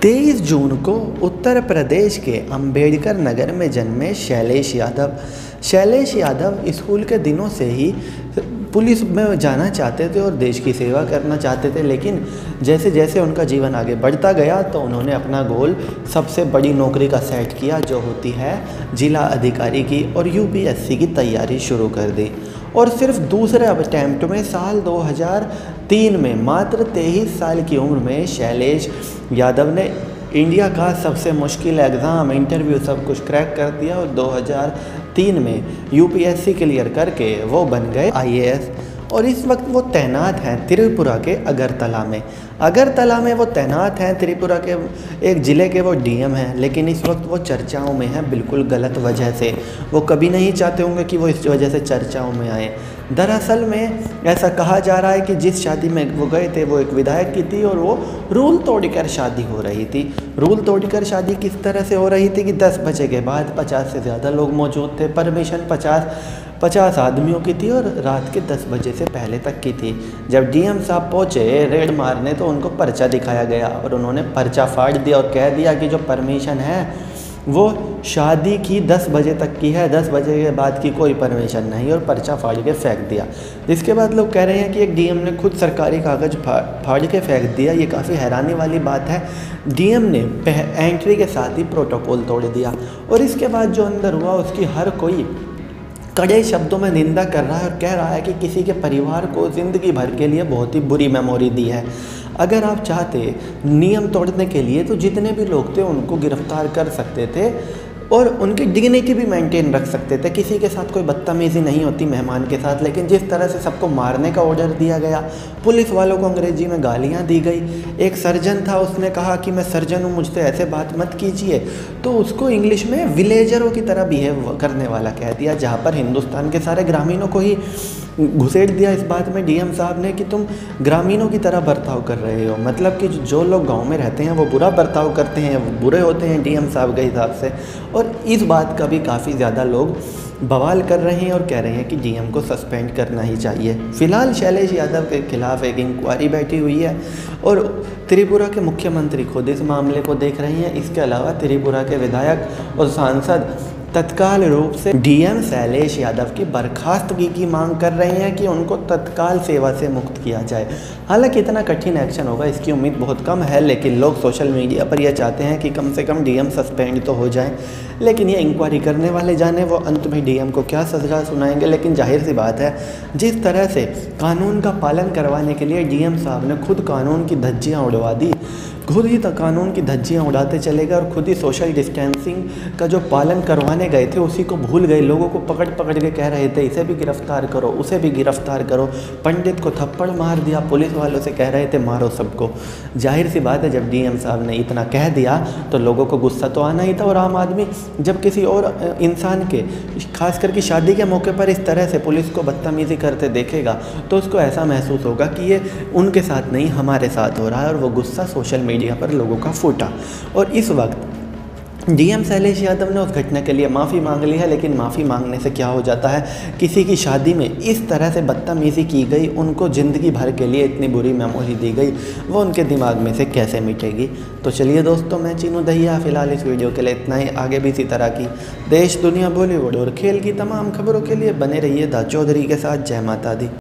23 जून को उत्तर प्रदेश के अंबेडकर नगर में जन्मे शैलेश यादव। शैलेश यादव स्कूल के दिनों से ही पुलिस में जाना चाहते थे और देश की सेवा करना चाहते थे, लेकिन जैसे जैसे उनका जीवन आगे बढ़ता गया तो उन्होंने अपना गोल सबसे बड़ी नौकरी का सेट किया, जो होती है जिला अधिकारी की, और यूपीएससी की तैयारी शुरू कर दी। और सिर्फ दूसरे अटेम्प्ट में साल 2003 में मात्र 23 साल की उम्र में शैलेश यादव ने इंडिया का सबसे मुश्किल एग्ज़ाम, इंटरव्यू सब कुछ क्रैक कर दिया और 2003 में यूपीएससी क्लियर करके वो बन गए आईएएस। और इस वक्त वो तैनात हैं त्रिपुरा के अगरतला में। अगरतला में वो तैनात हैं, त्रिपुरा के एक ज़िले के वो डीएम हैं, लेकिन इस वक्त वो चर्चाओं में हैं बिल्कुल गलत वजह से। वो कभी नहीं चाहते होंगे कि वो इस वजह से चर्चाओं में आए। दरअसल में ऐसा कहा जा रहा है कि जिस शादी में वो गए थे वो एक विधायक की थी और वो रूल तोड़कर शादी हो रही थी। रूल तोड़कर शादी किस तरह से हो रही थी कि 10 बजे के बाद 50 से ज़्यादा लोग मौजूद थे। परमिशन 50 आदमियों की थी और रात के 10 बजे से पहले तक की थी। जब डीएम साहब पहुँचे रेड मारने तो उनको पर्चा दिखाया गया और उन्होंने पर्चा फाड़ दिया और कह दिया कि जो परमिशन है वो शादी की 10 बजे तक की है, 10 बजे के बाद की कोई परमिशन नहीं, और पर्चा फाड़ के फेंक दिया। जिसके बाद लोग कह रहे हैं कि एक डीएम ने खुद सरकारी कागज़ फाड़ के फेंक दिया। ये काफ़ी हैरानी वाली बात है। डीएम ने एंट्री के साथ ही प्रोटोकॉल तोड़ दिया और इसके बाद जो अंदर हुआ उसकी हर कोई कड़े शब्दों में निंदा कर रहा है और कह रहा है कि किसी के परिवार को ज़िंदगी भर के लिए बहुत ही बुरी मेमोरी दी है। अगर आप चाहते नियम तोड़ने के लिए तो जितने भी लोग थे उनको गिरफ्तार कर सकते थे और उनकी डिग्निटी भी मेंटेन रख सकते थे। किसी के साथ कोई बदतमीज़ी नहीं होती मेहमान के साथ, लेकिन जिस तरह से सबको मारने का ऑर्डर दिया गया, पुलिस वालों को अंग्रेजी में गालियां दी गई। एक सर्जन था, उसने कहा कि मैं सर्जन हूँ, मुझसे ऐसे बात मत कीजिए, तो उसको इंग्लिश में विलेजरों की तरह बिहेव करने वाला कह दिया, जहाँ पर हिंदुस्तान के सारे ग्रामीणों को ही घुसेड़ दिया इस बात में डीएम साहब ने कि तुम ग्रामीणों की तरह बर्ताव कर रहे हो। मतलब कि जो लोग गांव में रहते हैं वो बुरा बर्ताव करते हैं, वो बुरे होते हैं डीएम साहब के हिसाब से। और इस बात का भी काफ़ी ज़्यादा लोग बवाल कर रहे हैं और कह रहे हैं कि डीएम को सस्पेंड करना ही चाहिए। फिलहाल शैलेश यादव के खिलाफ एक इंक्वायरी बैठी हुई है और त्रिपुरा के मुख्यमंत्री खुद इस मामले को देख रहे हैं। इसके अलावा त्रिपुरा के विधायक और सांसद तत्काल रूप से डीएम शैलेश यादव की बर्खास्तगी की मांग कर रहे हैं कि उनको तत्काल सेवा से मुक्त किया जाए। हालांकि इतना कठिन एक्शन होगा इसकी उम्मीद बहुत कम है, लेकिन लोग सोशल मीडिया पर यह चाहते हैं कि कम से कम डीएम सस्पेंड तो हो जाए। लेकिन ये इंक्वायरी करने वाले जाने वो अंत में डीएम को क्या सजा सुनाएंगे। लेकिन जाहिर सी बात है, जिस तरह से कानून का पालन करवाने के लिए डीएम साहब ने खुद कानून की धज्जियाँ उड़वा दी, खुद ही कानून की धज्जियाँ उड़ाते चले गए और खुद ही सोशल डिस्टेंसिंग का जो पालन करवाने गए थे उसी को भूल गए। लोगों को पकड़ पकड़ के कह रहे थे इसे भी गिरफ्तार करो, उसे भी गिरफ्तार करो। पंडित को थप्पड़ मार दिया, पुलिस वालों से कह रहे थे मारो सबको। जाहिर सी बात है, जब डीएम साहब ने इतना कह दिया तो लोगों को गुस्सा तो आना ही था। और आम आदमी जब किसी और इंसान के, खास करके शादी के मौके पर इस तरह से पुलिस को बदतमीज़ी करते देखेगा तो उसको ऐसा महसूस होगा कि ये उनके साथ नहीं हमारे साथ हो रहा है, और वो गुस्सा सोशल मीडिया पर लोगों का फूटा। और इस वक्त डीएम शैलेश यादव ने उस घटना के लिए माफ़ी मांग ली है, लेकिन माफ़ी मांगने से क्या हो जाता है, किसी की शादी में इस तरह से बदतमीज़ी की गई, उनको ज़िंदगी भर के लिए इतनी बुरी मेमोरी दी गई, वो उनके दिमाग में से कैसे मिटेगी। तो चलिए दोस्तों, मैं चीनू दहिया फ़िलहाल इस वीडियो के लिए इतना ही। आगे भी इसी तरह की देश दुनिया बॉलीवुड और खेल की तमाम खबरों के लिए बने रहिए दा चौधरी के साथ। जय माता दी।